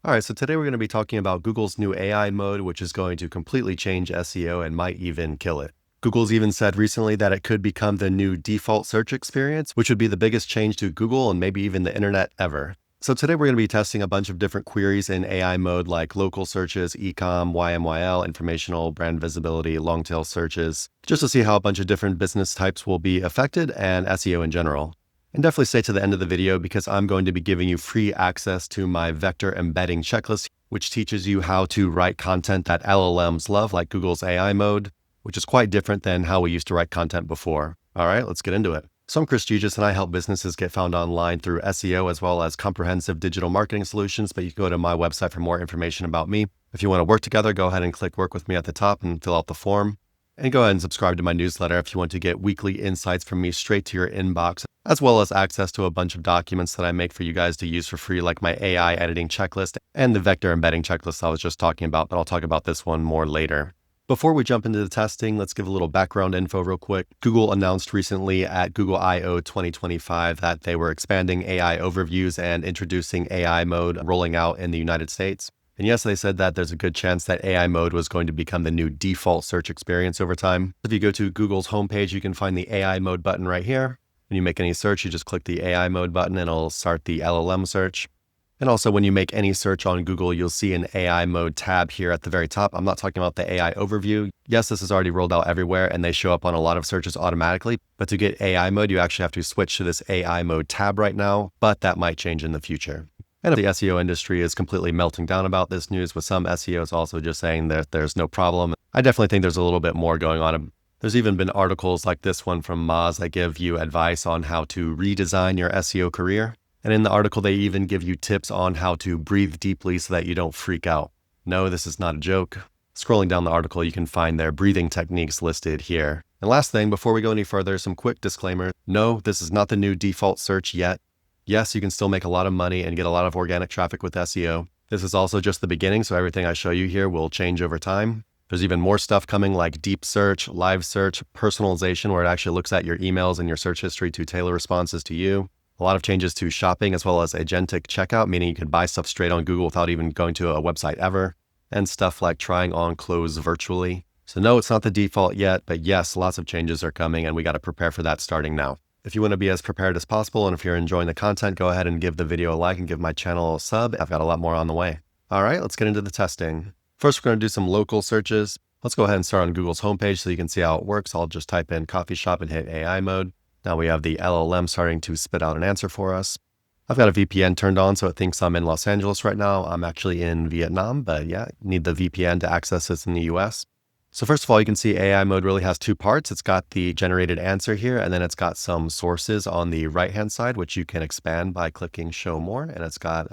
All right, so today we're going to be talking about Google's new AI mode, which is going to completely change SEO and might even kill it. Google's even said recently that it could become the new default search experience, which would be the biggest change to Google and maybe even the internet ever. So today we're going to be testing a bunch of different queries in AI mode like local searches, Ecom, YML, informational, brand visibility, Longtail searches, just to see how a bunch of different business types will be affected and SEO in general. And definitely stay to the end of the video because I'm going to be giving you free access to my vector embedding checklist, which teaches you how to write content that LLMs love, like Google's AI mode, which is quite different than how we used to write content before. All right, let's get into it. So I'm Chris Giges, and I help businesses get found online through SEO as well as comprehensive digital marketing solutions, but you can go to my website for more information about me. If you want to work together, go ahead and click work with me at the top and fill out the form. And go ahead and subscribe to my newsletter if you want to get weekly insights from me straight to your inbox, as well as access to a bunch of documents that I make for you guys to use for free, like my AI editing checklist and the vector embedding checklist I was just talking about, but I'll talk about this one more later. Before we jump into the testing, let's give a little background info real quick. Google announced recently at Google I/O 2025 that they were expanding AI overviews and introducing AI mode rolling out in the United States. And yes, they said that there's a good chance that AI mode was going to become the new default search experience over time. If you go to Google's homepage, you can find the AI mode button right here. When you make any search, you just click the AI mode button and it'll start the LLM search. And also when you make any search on Google, you'll see an AI mode tab here at the very top. I'm not talking about the AI overview. Yes, this is already rolled out everywhere and they show up on a lot of searches automatically. But to get AI mode, you actually have to switch to this AI mode tab right now, but that might change in the future. And the SEO industry is completely melting down about this news, with some SEOs also just saying that there's no problem. I definitely think there's a little bit more going on. There's even been articles like this one from Moz that give you advice on how to redesign your SEO career. And in the article, they even give you tips on how to breathe deeply so that you don't freak out. No, this is not a joke. Scrolling down the article, you can find their breathing techniques listed here. And last thing, before we go any further, some quick disclaimer. No, this is not the new default search yet. Yes, you can still make a lot of money and get a lot of organic traffic with SEO. This is also just the beginning, so everything I show you here will change over time. There's even more stuff coming like deep search, live search, personalization, where it actually looks at your emails and your search history to tailor responses to you. A lot of changes to shopping, as well as agentic checkout, meaning you can buy stuff straight on Google without even going to a website ever. And stuff like trying on clothes virtually. So no, it's not the default yet, but yes, lots of changes are coming and we got to prepare for that starting now. If you want to be as prepared as possible, and if you're enjoying the content, go ahead and give the video a like and give my channel a sub. I've got a lot more on the way. All right, let's get into the testing. First, we're going to do some local searches. Let's go ahead and start on Google's homepage so you can see how it works. I'll just type in coffee shop and hit AI mode. Now we have the LLM starting to spit out an answer for us. I've got a VPN turned on, so it thinks I'm in Los Angeles right now. I'm actually in Vietnam, but yeah, need the VPN to access this in the US. So first of all, you can see AI mode really has two parts. It's got the generated answer here, and then it's got some sources on the right-hand side, which you can expand by clicking show more. And it's got,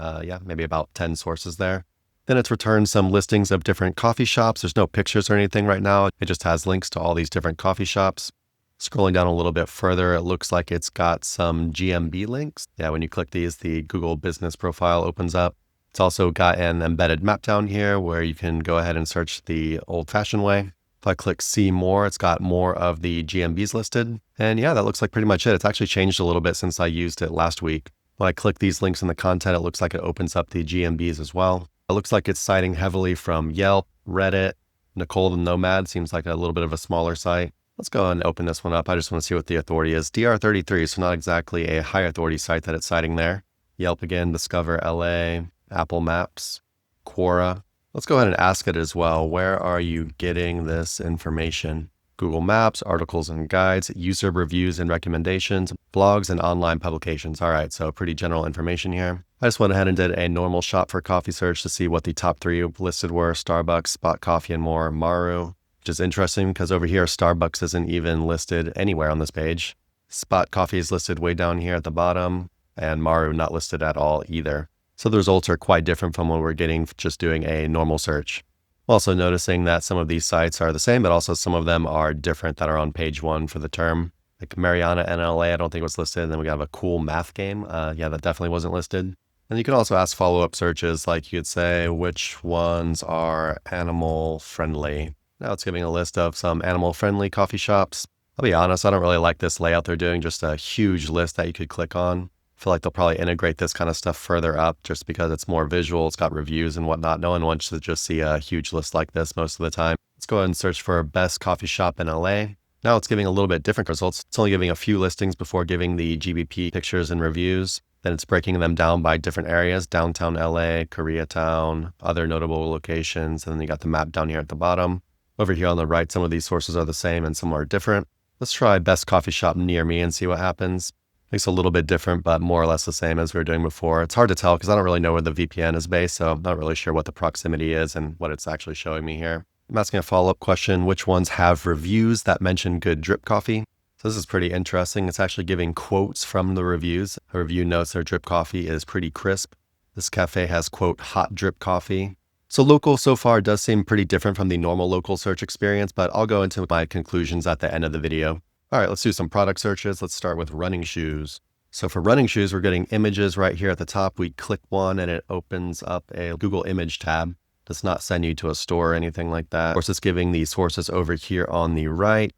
maybe about 10 sources there. Then it's returned some listings of different coffee shops. There's no pictures or anything right now. It just has links to all these different coffee shops. Scrolling down a little bit further, it looks like it's got some GMB links. Yeah, when you click these, the Google business profile opens up. It's also got an embedded map down here where you can go ahead and search the old-fashioned way. If I click see more, it's got more of the GMBs listed. And yeah, that looks like pretty much it. It's actually changed a little bit since I used it last week. When I click these links in the content, it looks like it opens up the GMBs as well. It looks like it's citing heavily from Yelp, Reddit, Nicole the Nomad seems like a little bit of a smaller site. Let's go and open this one up. I just want to see what the authority is. DR33, so not exactly a high authority site that it's citing there. Yelp again, Discover LA, Apple Maps, Quora. Let's go ahead and ask it as well. Where are you getting this information? Google Maps, articles and guides, user reviews and recommendations, blogs and online publications. All right, so pretty general information here. I just went ahead and did a normal shop for coffee search to see what the top three listed were: Starbucks, Spot Coffee and More, Maru. Which is interesting because over here, Starbucks isn't even listed anywhere on this page. Spot Coffee is listed way down here at the bottom, and Maru not listed at all either. So the results are quite different from what we're getting just doing a normal search. Also noticing that some of these sites are the same, but also some of them are different that are on page one for the term. Like Mariana NLA, I don't think was listed. And then we have a cool math game. Yeah, that definitely wasn't listed. And you can also ask follow-up searches, like you could say, which ones are animal friendly? Now it's giving a list of some animal-friendly coffee shops. I'll be honest, I don't really like this layout they're doing, just a huge list that you could click on. I feel like they'll probably integrate this kind of stuff further up just because it's more visual. It's got reviews and whatnot. No one wants to just see a huge list like this most of the time. Let's go ahead and search for best coffee shop in LA. Now it's giving a little bit different results. It's only giving a few listings before giving the GBP pictures and reviews. Then it's breaking them down by different areas: downtown LA, Koreatown, other notable locations. And then you got the map down here at the bottom. Over here on the right, some of these sources are the same and some are different. Let's try best coffee shop near me and see what happens. It's a little bit different, but more or less the same as we were doing before. It's hard to tell because I don't really know where the VPN is based, so I'm not really sure what the proximity is and what it's actually showing me here. I'm asking a follow-up question: which ones have reviews that mention good drip coffee? So this is pretty interesting. It's actually giving quotes from the reviews. A review notes their drip coffee is pretty crisp. This cafe has, quote, hot drip coffee. So local so far does seem pretty different from the normal local search experience, but I'll go into my conclusions at the end of the video. All right, let's do some product searches. Let's start with running shoes. So for running shoes, we're getting images right here at the top. We click one and it opens up a Google image tab. Does not send you to a store or anything like that. Of course, it's giving the sources over here on the right.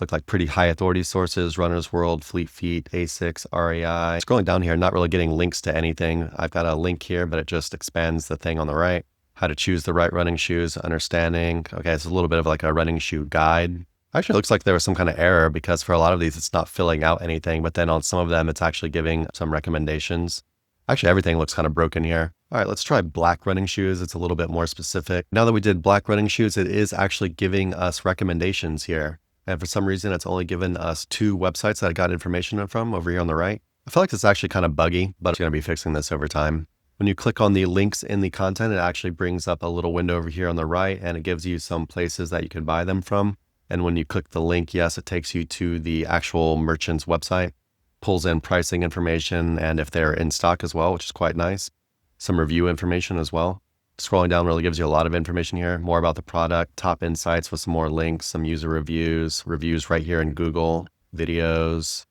Look like pretty high authority sources: Runner's World, Fleet Feet, A6, REI. Scrolling down here, not really getting links to anything. I've got a link here, but it just expands the thing on the right. How to choose the right running shoes, understanding. Okay, it's a little bit of like a running shoe guide. Actually, it looks like there was some kind of error because for a lot of these, it's not filling out anything, but then on some of them, it's actually giving some recommendations. Actually, everything looks kind of broken here. All right, let's try black running shoes. It's a little bit more specific. Now that we did black running shoes, it is actually giving us recommendations here. And for some reason, it's only given us 2 websites that I got information from over here on the right. I feel like it's actually kind of buggy, but I'm going to be fixing this over time. When you click on the links in the content, it actually brings up a little window over here on the right, and it gives you some places that you can buy them from. And when you click the link, yes, it takes you to the actual merchant's website, pulls in pricing information and if they're in stock as well, which is quite nice. Some review information as well. Scrolling down really gives you a lot of information here, more about the product, top insights with some more links, some user reviews right here in Google, videos,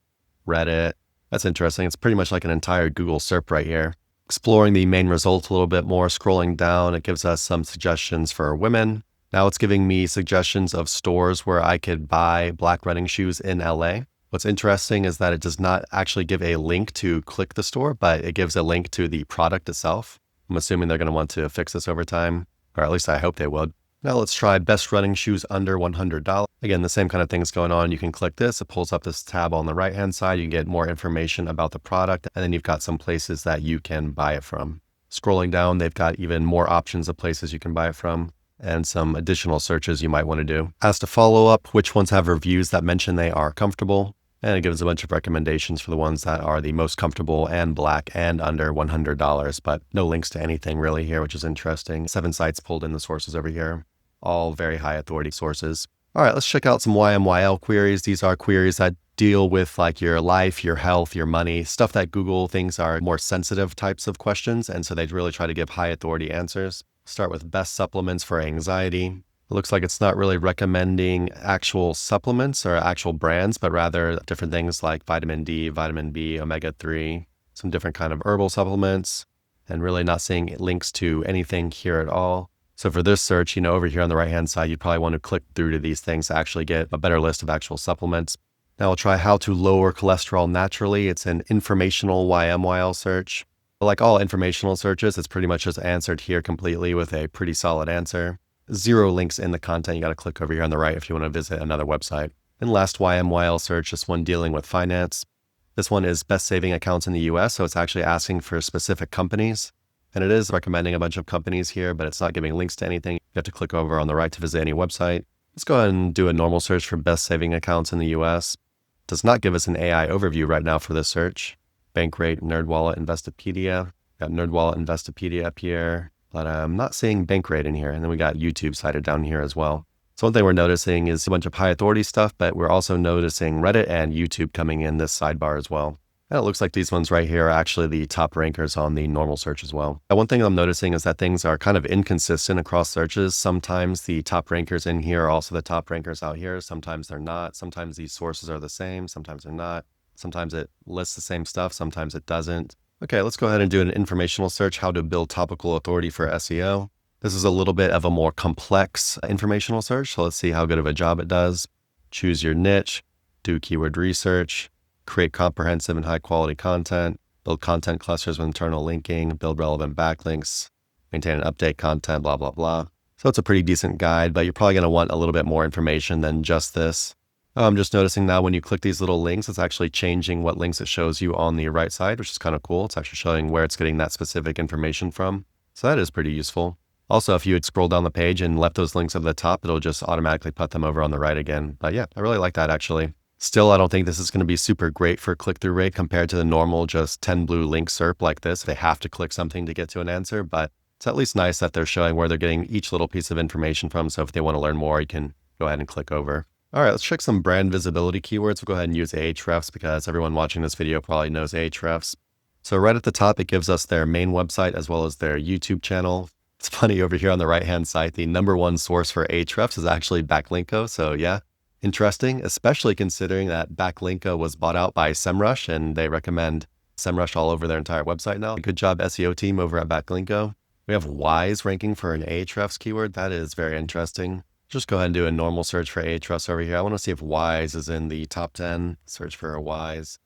Reddit. That's interesting. It's pretty much like an entire Google SERP right here. Exploring the main results a little bit more, scrolling down, it gives us some suggestions for women. Now it's giving me suggestions of stores where I could buy black running shoes in LA. What's interesting is that it does not actually give a link to click the store, but it gives a link to the product itself. I'm assuming they're going to want to fix this over time, or at least I hope they would. Now let's try best running shoes under $100. Again, the same kind of things going on. You can click this, it pulls up this tab on the right-hand side. You can get more information about the product, and then you've got some places that you can buy it from. Scrolling down, they've got even more options of places you can buy it from, and some additional searches you might want to do. As to follow up, which ones have reviews that mention they are comfortable? And it gives a bunch of recommendations for the ones that are the most comfortable and black and under $100, but no links to anything really here, which is interesting. 7 sites pulled in the sources over here, all very high authority sources. All right, let's check out some YML queries. These are queries that deal with like your life, your health, your money, stuff that Google thinks are more sensitive types of questions. And so they really try to give high authority answers. Start with best supplements for anxiety. It looks like it's not really recommending actual supplements or actual brands, but rather different things like vitamin D, vitamin B, omega-3, some different kind of herbal supplements, and really not seeing links to anything here at all. So for this search, over here on the right-hand side, you'd probably want to click through to these things to actually get a better list of actual supplements. Now we'll try how to lower cholesterol naturally. It's an informational YML search. But like all informational searches, it's pretty much just answered here completely with a pretty solid answer. 0 links in the content. You got to click over here on the right if you want to visit another website. And last YML search, this one dealing with finance. This one is best saving accounts in the US, so it's actually asking for specific companies. And it is recommending a bunch of companies here, but it's not giving links to anything. You have to click over on the right to visit any website. Let's go ahead and do a normal search for best saving accounts in the US. It does not give us an AI overview right now for this search. Bankrate, NerdWallet, Investopedia. Got NerdWallet, Investopedia up here. But I'm not seeing Bankrate in here. And then we got YouTube cited down here as well. So one thing we're noticing is a bunch of high authority stuff, but we're also noticing Reddit and YouTube coming in this sidebar as well. And it looks like these ones right here are actually the top rankers on the normal search as well. One thing I'm noticing is that things are kind of inconsistent across searches. Sometimes the top rankers in here are also the top rankers out here. Sometimes they're not. Sometimes these sources are the same. Sometimes they're not. Sometimes it lists the same stuff. Sometimes it doesn't. Okay, let's go ahead and do an informational search, how to build topical authority for SEO. This is a little bit of a more complex informational search, so let's see how good of a job it does. Choose your niche, do keyword research, create comprehensive and high quality content, build content clusters with internal linking, build relevant backlinks, maintain and update content, blah, blah, blah. So it's a pretty decent guide, but you're probably going to want a little bit more information than just this. Oh, I'm just noticing now when you click these little links, it's actually changing what links it shows you on the right side, which is kind of cool. It's actually showing where it's getting that specific information from. So that is pretty useful. Also, if you had scrolled down the page and left those links at the top, it'll just automatically put them over on the right again. But yeah, I really like that actually. Still, I don't think this is going to be super great for click-through rate compared to the normal just 10 blue link SERP like this. They have to click something to get to an answer, but it's at least nice that they're showing where they're getting each little piece of information from. So if they want to learn more, you can go ahead and click over. All right, let's check some brand visibility keywords. We'll go ahead and use Ahrefs because everyone watching this video probably knows Ahrefs. So right at the top, it gives us their main website as well as their YouTube channel. It's funny over here on the right-hand side, the #1 source for Ahrefs is actually Backlinko. So yeah, interesting, especially considering that Backlinko was bought out by SEMrush and they recommend SEMrush all over their entire website now. Good job, SEO team over at Backlinko. We have Wise ranking for an Ahrefs keyword. That is very interesting. Just go ahead and do a normal search for Ahrefs over here. I want to see if Wise is in the top 10. Search for a Wise.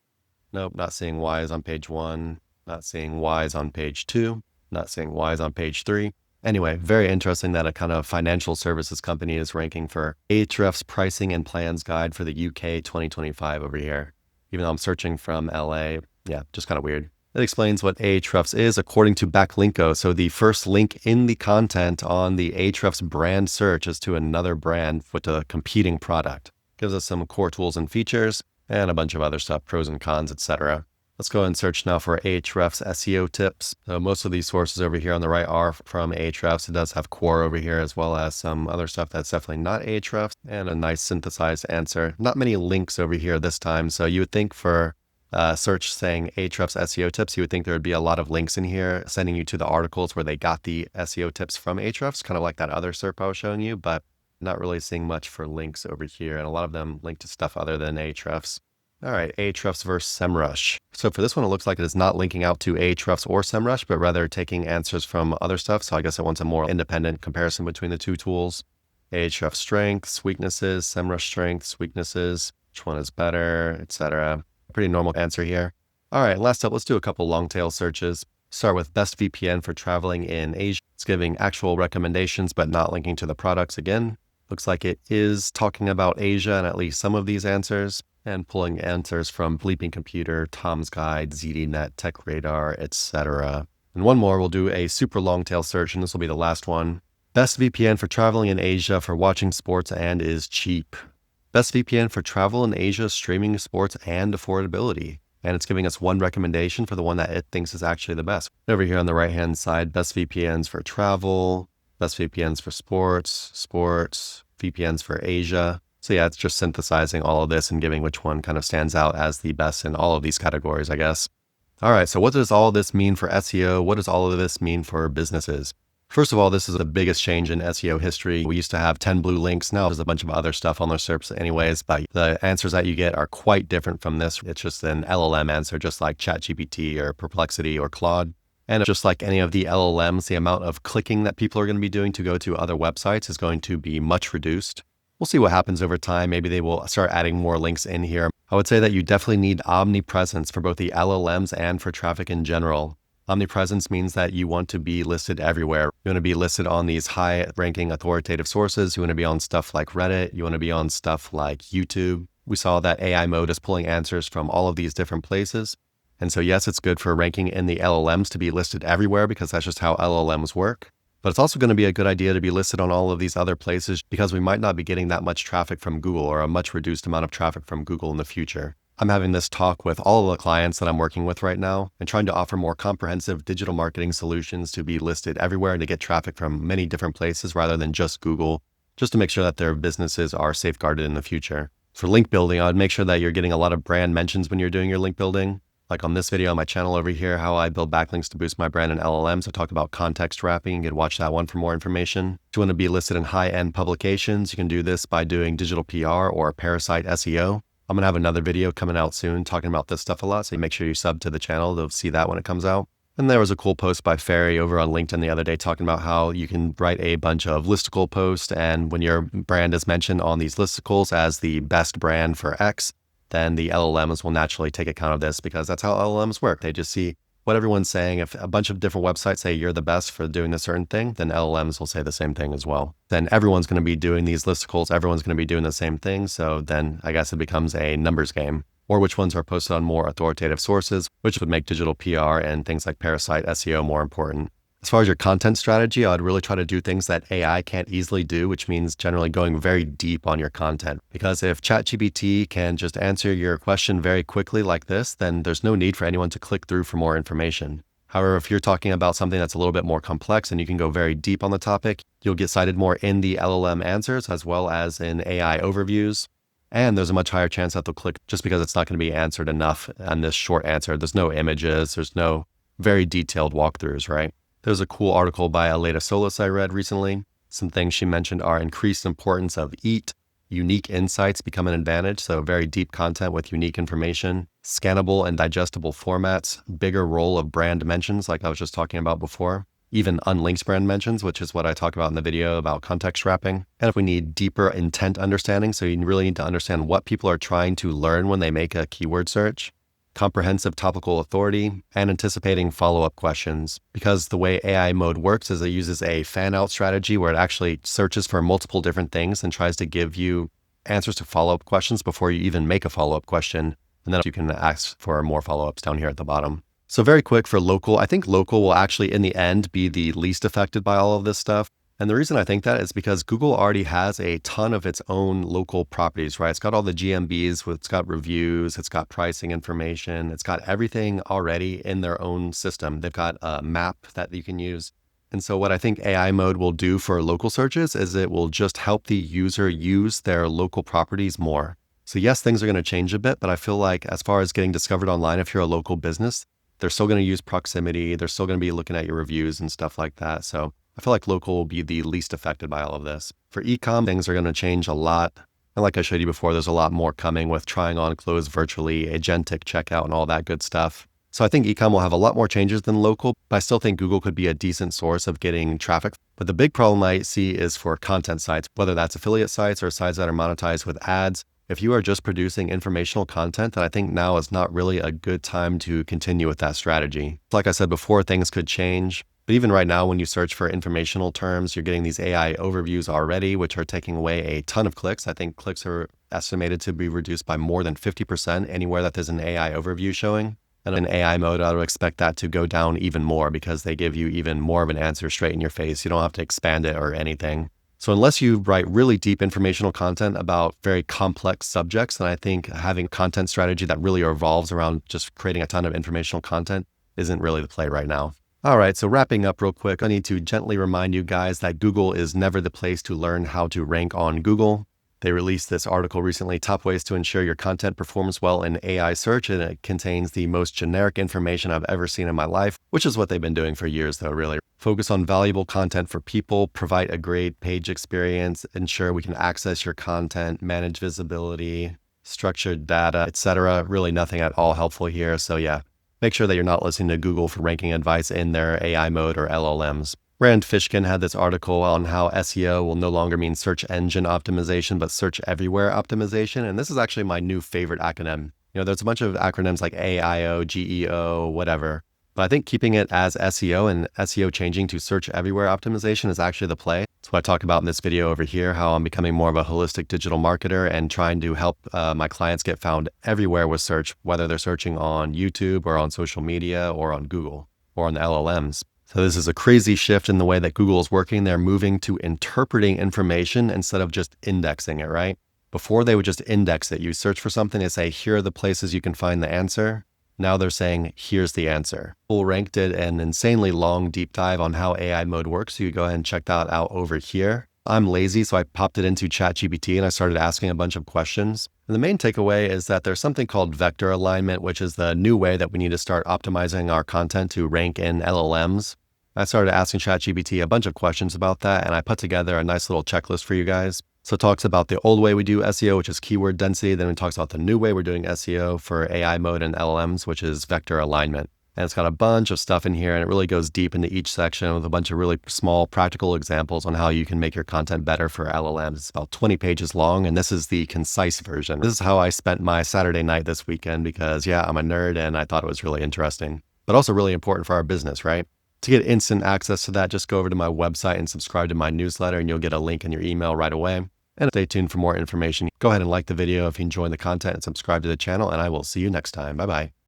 Nope, not seeing Wise on page 1. Not seeing Wise on page 2. Not seeing Wise on page 3. Anyway, very interesting that a kind of financial services company is ranking for Ahrefs pricing and plans guide for the UK 2025 over here. Even though I'm searching from LA, yeah, just kind of weird. It explains what Ahrefs is according to Backlinko. So the first link in the content on the Ahrefs brand search is to another brand with a competing product. Gives us some core tools and features and a bunch of other stuff, pros and cons, etc. Let's go and search now for Ahrefs SEO tips. So most of these sources over here on the right are from Ahrefs. It does have core over here as well as some other stuff that's definitely not Ahrefs and a nice synthesized answer. Not many links over here this time. So you would think for search saying Ahrefs SEO tips, you would think there would be a lot of links in here sending you to the articles where they got the SEO tips from Ahrefs, kind of like that other SERP I was showing you, but not really seeing much for links over here. And a lot of them link to stuff other than Ahrefs. All right, Ahrefs versus SEMrush. So for this one, it looks like it is not linking out to Ahrefs or SEMrush, but rather taking answers from other stuff. So I guess it wants a more independent comparison between the two tools. Ahrefs strengths, weaknesses, SEMrush strengths, weaknesses, which one is better, etc. Pretty normal answer here. All right, last up, let's do a couple long tail searches. Start with best VPN for traveling in Asia. It's giving actual recommendations, but not linking to the products again. Looks like it is talking about Asia and at least some of these answers, and pulling answers from Bleeping Computer, Tom's Guide, ZDNet, Tech Radar, etc. And one more, we'll do a super long tail search, and this will be the last one. Best VPN for traveling in Asia for watching sports and is cheap. Best VPN for travel in Asia, streaming sports, and affordability. And it's giving us one recommendation for the one that it thinks is actually the best. Over here on the right-hand side, best VPNs for travel, best VPNs for sports, VPNs for Asia. So yeah, it's just synthesizing all of this and giving which one kind of stands out as the best in all of these categories, I guess. All right, so what does all of this mean for SEO? What does all of this mean for businesses? First of all, this is the biggest change in SEO history. We used to have 10 blue links. Now there's a bunch of other stuff on their SERPs anyways, but the answers that you get are quite different from this. It's just an LLM answer, just like ChatGPT or Perplexity or Claude. And just like any of the LLMs, the amount of clicking that people are going to be doing to go to other websites is going to be much reduced. We'll see what happens over time. Maybe they will start adding more links in here. I would say that you definitely need omnipresence for both the LLMs and for traffic in general. Omnipresence means that you want to be listed everywhere. You want to be listed on these high-ranking authoritative sources. You want to be on stuff like Reddit. You want to be on stuff like YouTube. We saw that AI mode is pulling answers from all of these different places. And so yes, it's good for ranking in the LLMs to be listed everywhere because that's just how LLMs work. But it's also going to be a good idea to be listed on all of these other places because we might not be getting that much traffic from Google or a much reduced amount of traffic from Google in the future. I'm having this talk with all of the clients that I'm working with right now and trying to offer more comprehensive digital marketing solutions to be listed everywhere and to get traffic from many different places rather than just Google, just to make sure that their businesses are safeguarded in the future. For link building, I would make sure that you're getting a lot of brand mentions when you're doing your link building. Like on this video on my channel over here, how I build backlinks to boost my brand in LLMs. I talk about context wrapping. You can watch that one for more information. If you want to be listed in high-end publications, you can do this by doing digital PR or parasite SEO. I'm going to have another video coming out soon talking about this stuff a lot, so make sure you sub to the channel to see that when it comes out. And there was a cool post by Ferry over on LinkedIn the other day talking about how you can write a bunch of listicle posts, and when your brand is mentioned on these listicles as the best brand for X, then the LLMs will naturally take account of this because that's how LLMs work. They just see what everyone's saying. If a bunch of different websites say you're the best for doing a certain thing, then LLMs will say the same thing as well. Then everyone's going to be doing these listicles. Everyone's going to be doing the same thing. So then I guess it becomes a numbers game, or which ones are posted on more authoritative sources, which would make digital PR and things like Parasite SEO more important. As far as your content strategy, I would really try to do things that AI can't easily do, which means generally going very deep on your content. Because if ChatGPT can just answer your question very quickly like this, then there's no need for anyone to click through for more information. However, if you're talking about something that's a little bit more complex and you can go very deep on the topic, you'll get cited more in the LLM answers as well as in AI overviews. And there's a much higher chance that they'll click just because it's not going to be answered enough on this short answer. There's no images, there's no very detailed walkthroughs, right? There's a cool article by Aleda Solis I read recently. Some things she mentioned are increased importance of EAT, unique insights become an advantage, so very deep content with unique information, scannable and digestible formats, bigger role of brand mentions like I was just talking about before, even unlinked brand mentions, which is what I talk about in the video about context wrapping. And if we need deeper intent understanding, so you really need to understand what people are trying to learn when they make a keyword search, comprehensive topical authority, and anticipating follow-up questions. Because the way AI mode works is it uses a fan-out strategy where it actually searches for multiple different things and tries to give you answers to follow-up questions before you even make a follow-up question. And then you can ask for more follow-ups down here at the bottom. So very quick for local, I think local will actually in the end be the least affected by all of this stuff. And the reason I think that is because Google already has a ton of its own local properties, right? It's got all the GMBs, it's got reviews, it's got pricing information, it's got everything already in their own system. They've got a map that you can use. And so what I think AI mode will do for local searches is it will just help the user use their local properties more. So yes, things are going to change a bit, but I feel like as far as getting discovered online, if you're a local business, they're still going to use proximity. They're still going to be looking at your reviews and stuff like that. So I feel like local will be the least affected by all of this. For ecom, things are going to change a lot. And like I showed you before, there's a lot more coming with trying on clothes virtually, agentic checkout, and all that good stuff. So I think ecom will have a lot more changes than local, but I still think Google could be a decent source of getting traffic. But the big problem I see is for content sites, whether that's affiliate sites or sites that are monetized with ads. If you are just producing informational content, then I think now is not really a good time to continue with that strategy. Like I said before, things could change. But even right now, when you search for informational terms, you're getting these AI overviews already, which are taking away a ton of clicks. I think clicks are estimated to be reduced by more than 50% anywhere that there's an AI overview showing. And in AI mode, I would expect that to go down even more because they give you even more of an answer straight in your face. You don't have to expand it or anything. So unless you write really deep informational content about very complex subjects, then I think having a content strategy that really revolves around just creating a ton of informational content isn't really the play right now. All right, so wrapping up real quick, I need to gently remind you guys that Google is never the place to learn how to rank on Google. They released this article recently, Top Ways to Ensure Your Content Performs Well in AI Search, and it contains the most generic information I've ever seen in my life, which is what they've been doing for years though, really. Focus on valuable content for people, provide a great page experience, ensure we can access your content, manage visibility, structured data, etc. Really nothing at all helpful here, so yeah. Make sure that you're not listening to Google for ranking advice in their AI mode or LLMs. Rand Fishkin had this article on how SEO will no longer mean search engine optimization, but search everywhere optimization. And this is actually my new favorite acronym. You know, there's a bunch of acronyms like AIO, GEO, whatever. But I think keeping it as SEO and SEO changing to search everywhere optimization is actually the play. That's what I talk about in this video over here, how I'm becoming more of a holistic digital marketer and trying to help my clients get found everywhere with search, whether they're searching on YouTube or on social media or on Google or on the LLMs. So this is a crazy shift in the way that Google is working. They're moving to interpreting information instead of just indexing it, right? Before they would just index it. You search for something and say, here are the places you can find the answer. Now they're saying, here's the answer. Full Rank did an insanely long deep dive on how AI mode works. So you go ahead and check that out over here. I'm lazy, so I popped it into ChatGPT and I started asking a bunch of questions. And the main takeaway is that there's something called vector alignment, which is the new way that we need to start optimizing our content to rank in LLMs. I started asking ChatGPT a bunch of questions about that, and I put together a nice little checklist for you guys. So it talks about the old way we do SEO, which is keyword density. Then it talks about the new way we're doing SEO for AI mode and LLMs, which is vector alignment. And it's got a bunch of stuff in here, and it really goes deep into each section with a bunch of really small practical examples on how you can make your content better for LLMs. It's about 20 pages long, and this is the concise version. This is how I spent my Saturday night this weekend because, yeah, I'm a nerd and I thought it was really interesting, but also really important for our business, right? To get instant access to that, just go over to my website and subscribe to my newsletter, and you'll get a link in your email right away. And stay tuned for more information. Go ahead and like the video if you enjoy the content and subscribe to the channel, and I will see you next time. Bye-bye.